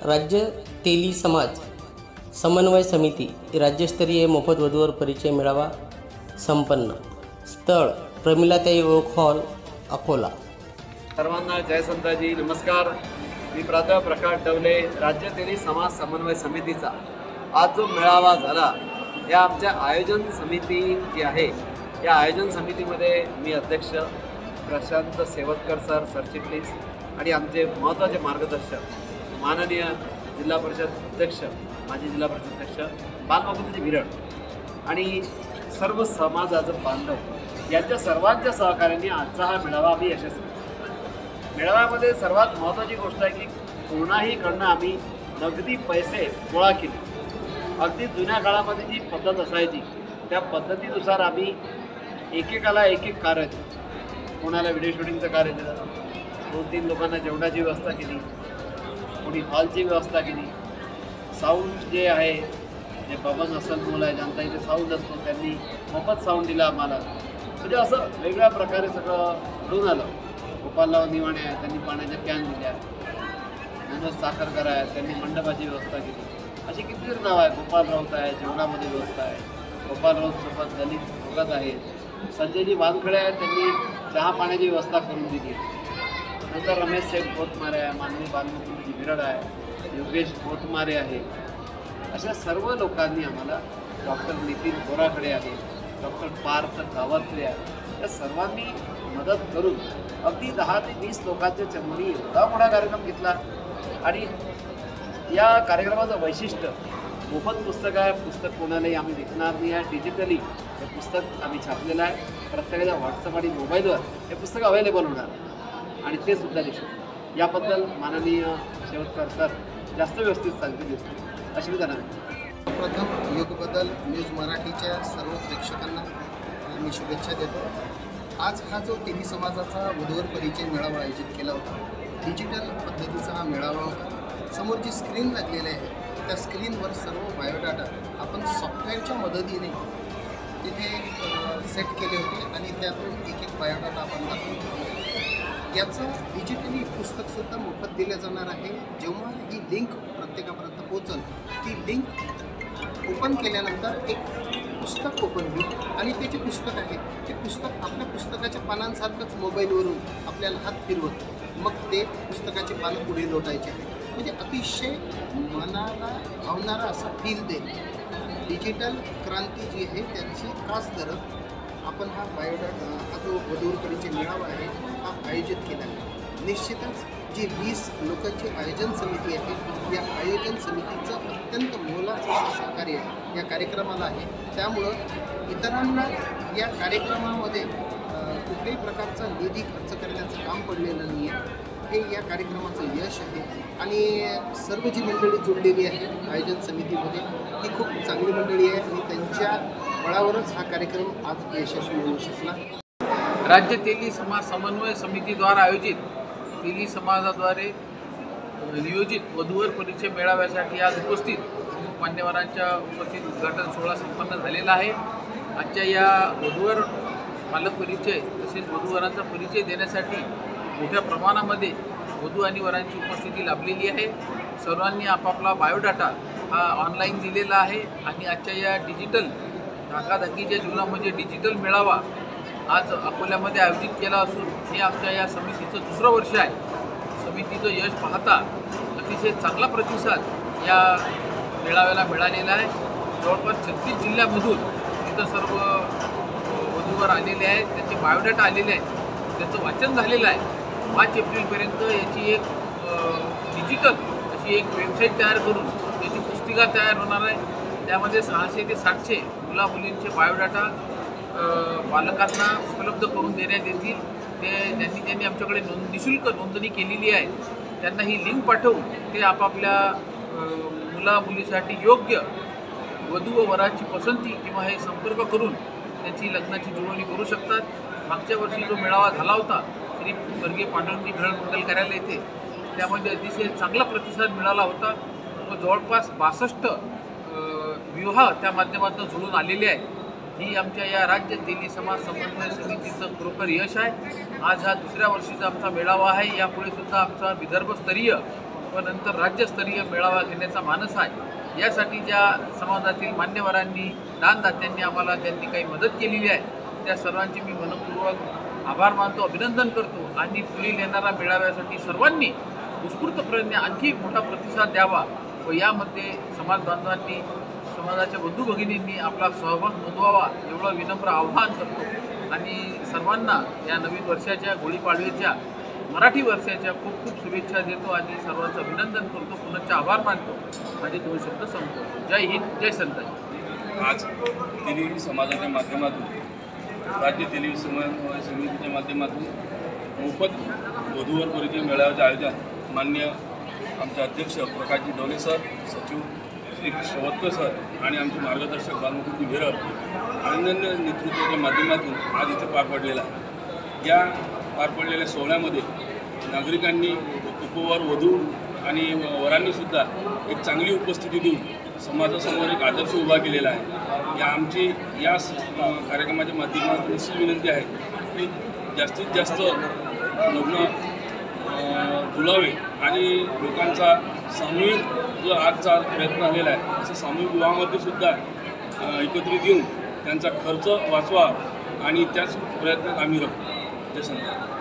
राज्य तेली समाज समन्वय समिती राज्यस्तरीय मोफत वधूवर परिचय मेळावा संपन्न। स्थळ प्रमिलाताई ओळख हॉल अकोला। सर्वांना जय संताजी, नमस्कार। मी प्राध्यापक प्रकाश डवले, राज्य तेली समाज समन्वय समितीचा आज जो मेळावा झाला, या आमच्या आयोजन समिती जी आहे या आयोजन समितीमध्ये मी अध्यक्ष प्रशांत सेवतकर सर सरचिटणीस आणि आमचे महत्त्वाचे मार्गदर्शक माननीय जिल्हा परिषद अध्यक्ष माजी जिल्हा परिषद अध्यक्ष बालबाबूजी विरड आणि सर्व समाजाचं बांधव यांच्या सर्वांच्या सहकार्याने आजचा हा मेळावा आम्ही यशस्वी। मेळाव्यामध्ये सर्वात महत्त्वाची गोष्ट आहे की कोणाहीकडनं आम्ही नगदी पैसे गोळा केले। अगदी जुन्या काळामध्ये जी पद्धत असायची त्या पद्धतीनुसार आम्ही एकेकाला एक एक कार्य दिलं। कोणाला व्हिडिओ शूटिंगचं कार्य दिलं, 2-3 लोकांना जेवणाची व्यवस्था केली, कोणी हॉलची व्यवस्था केली, साऊंड जे आहे जे बबन असल मुलं आहे ज्यांचा इथे साऊंड असतो त्यांनी मोफत साऊंड दिला आम्हाला। म्हणजे असं वेगळ्या प्रकारे सगळं घडून आलं। गोपालराव निवाणे आहे, त्यांनी पाण्याच्या कॅन दिल्या। मनोज साखरकर आहे, त्यांनी मंडपाची व्यवस्था केली। अशी कितीतरी नाव आहे। गोपाल राऊत आहे, जेवणामध्ये व्यवस्था आहे। गोपाल राऊतसोबत दलित भगत आहेत। संजयजी वानखडे आहेत, त्यांनी चहा पाण्याची व्यवस्था करून दिली। नंतर रमेश शेठ बोतमारे आहे, माननीय बालमुकुंदजी विरड आहे, योगेश बोतमारे आहे। अशा सर्व लोकांनी आम्हाला, डॉक्टर नितीन बोराकडे आहे, डॉक्टर पार्थ गावातले आहे, या सर्वांनी मदत करून अगदी 10 ते 20 लोकांच्या चमनी एवढा मोठा कार्यक्रम घेतला। आणि या कार्यक्रमाचं वैशिष्ट्य मोफत पुस्तक आहे। पुस्तक कोणालाही आम्ही विकणार नाही आहे। डिजिटली हे पुस्तक आम्ही छापलेलं आहे। प्रत्येकाच्या व्हॉट्सअप आणि मोबाईलवर हे पुस्तक अवेलेबल होणार आणि ते सुद्धा दिसतं। याबद्दल माननीय शेवटकर सर जास्त व्यवस्थित सांगतील अशी मी जाणवते। प्रथम योग बदल न्यूज मराठीच्या सर्व प्रेक्षकांना मी शुभेच्छा देतो। आज हा जो तेली समाजाचा वधूवर परिचय मेळावा आयोजित केला होता, डिजिटल पद्धतीचा हा मेळावा होता। समोर जी स्क्रीन लागलेली आहे त्या स्क्रीनवर सर्व बायोडाटा आपण सॉफ्टवेअरच्या मदतीने तिथे सेट केले होते आणि त्यातून एक बायोडाटा आपण दाखवतो। याचं डिजिटली पुस्तकसुद्धा मोफत दिलं जाणार आहे। जेव्हा ही लिंक प्रत्येकापर्यंत पोहोचल, ती लिंक ओपन केल्यानंतर एक पुस्तक ओपन होईल आणि ते जे पुस्तक आहे ते पुस्तक आपल्या पुस्तकाच्या पानांसारखंच मोबाईलवरून आपल्याला हात फिरवत मग ते पुस्तकाचे पानं पुढे लोटायचे आहे। म्हणजे अतिशय मनाला भावणारा असा फील दे डिजिटल क्रांती जी आहे त्याची खास धरत आपण हा बायोडाटा हा जो वधूवर परिचय मेळावा आहे हा आयोजित केला आहे। निश्चितच जी 20 लोकांची आयोजन समिती आहे, या आयोजन समितीचं अत्यंत मोलाचं सहकार्य या कार्यक्रमाला आहे। त्यामुळं इतरांना या कार्यक्रमामध्ये कुठल्याही प्रकारचा निधी खर्च करण्याचं काम पडलेलं नाही आहे। हे या कार्यक्रमाचं यश आहे आणि सर्व जी मंडळी जुळलेली आहे आयोजन समितीमध्ये ही खूप चांगली मंडळी आहे आणि त्यांच्या बळावरच हा कार्यक्रम आज यशस्वी होऊ शकला। राज्य तेली समाज समन्वय समितीद्वारा आयोजित तेली समाजाद्वारे नियोजित वधूवर परिचय मेळाव्यासाठी आज उपस्थित मान्यवरांच्या उपस्थित उद्घाटन सोहळा संपन्न झालेला आहे। आजच्या या वधूवर पालक परिचय तसेच वधूवरांचा परिचय देण्यासाठी मोठ्या प्रमाणामध्ये वधू आणि वरांची उपस्थिती लाभलेली आहे। सर्वांनी आपापला बायोडाटा हा ऑनलाईन दिलेला आहे आणि आजच्या या डिजिटल धकाधकीच्या जीवनामध्ये डिजिटल मेळावा आज अकोल्यामध्ये आयोजित केला असून हे आमच्या या समितीचं 2रं वर्ष आहे। समितीचं यश पाहता अतिशय चांगला प्रतिसाद या मेळाव्याला मिळालेला आहे। जवळपास 36 जिल्ह्यामधून इथं सर्व वधूवर आलेले आहेत, त्यांचे बायोडाटा आलेले आहेत, त्याचं वाचन झालेलं आहे। 5 एप्रिलपर्यंत याची एक डिजिटल अशी एक वेबसाईट तयार करून त्याची पुस्तिका तयार होणार आहे। त्यामध्ये 600 ते 700 मुला-मुलींचे बायोडाटा पालकांना उपलब्ध करून देण्यात येतील। त्यांनी आमच्याकडे निःशुल्क नोंदणी केलेली आहे। त्यांना ही लिंक पाठवून ते आपापल्या मुला-मुलीसाठी योग्य वधू व वराची पसंती किंवा हे संपर्क करून त्यांची लग्नाची जुळवणी करू शकतात। मागच्या वर्षी जो मेळावा झाला होता श्री स्वर्गीय पांडुरंगजी ढळ मंगल कार्यालय येथे, त्यामध्ये अतिशय चांगला प्रतिसाद मिळाला होता व जवळपास 62 विवाह त्या माध्यमातून जुळून आलेले आहेत। ही आमच्या या राज्य तेली समाज समन्वय समितीचं खरोखर यश आहे। आज हा 2ऱ्या वर्षीचा आमचा मेळावा आहे। यापुढे सुद्धा आमचा विदर्भस्तरीय व नंतर राज्यस्तरीय मेळावा घेण्याचा मानस आहे। यासाठी ज्या समाजातील मान्यवरांनी दानदात्यांनी आम्हाला त्यांनी काही मदत केलेली आहे त्या सर्वांचे मी मनपूर्वक आभार मानतो, अभिनंदन करतो आणि पुढील येणाऱ्या मेळाव्यासाठी सर्वांनी उत्स्फूर्तपणे आणखी मोठा प्रतिसाद द्यावा व यामध्ये समाज बांधवांनी समाजाच्या बंधू भगिनींनी आपला सहभाग नोंदवावा एवढं विनम्र आव्हान करतो आणि सर्वांना या नवीन वर्षाच्या गुढीपाडव्याच्या मराठी वर्षाच्या खूप खूप शुभेच्छा देतो आणि सर्वांचं अभिनंदन करतो, पुनश्च आभार मानतो। माझे 2 शब्द संपतो। जय हिंद, जय संताजी। आज तेली समाजाच्या माध्यमातून राज्य तेली समन्वय समितीच्या माध्यमातून मोफत वधूवर परिचय मेळाव्याचे आयोजन माननीय आमचे अध्यक्ष प्रकाशजी डवले सर, सचिव श्री शेवतकर सर आणि आमचे मार्गदर्शक बालमुकुंदी भेरळ अभिनंदन नेतृत्वाच्या माध्यमातून आज इथे पार पडलेला आहे। या पार पडलेल्या सोहळ्यामध्ये नागरिकांनी उपवर वधू आणि वरांनीसुद्धा एक चांगली उपस्थिती देऊन समाजासमोर एक आदर्श उभा केलेला आहे। आमची या कार्यक्रमाच्या माध्यमातून अशी विनंती आहे की जास्तीत जास्त लग्न जुळावे आणि लोकांचा सामूहिक जो आजचा प्रयत्न झालेला आहे असं सामूहिक विवाहामध्ये सुद्धा एकत्रित येऊन त्यांचा खर्च वाचवा आणि त्याच प्रयत्नात आम्ही राहू। जय संताजी।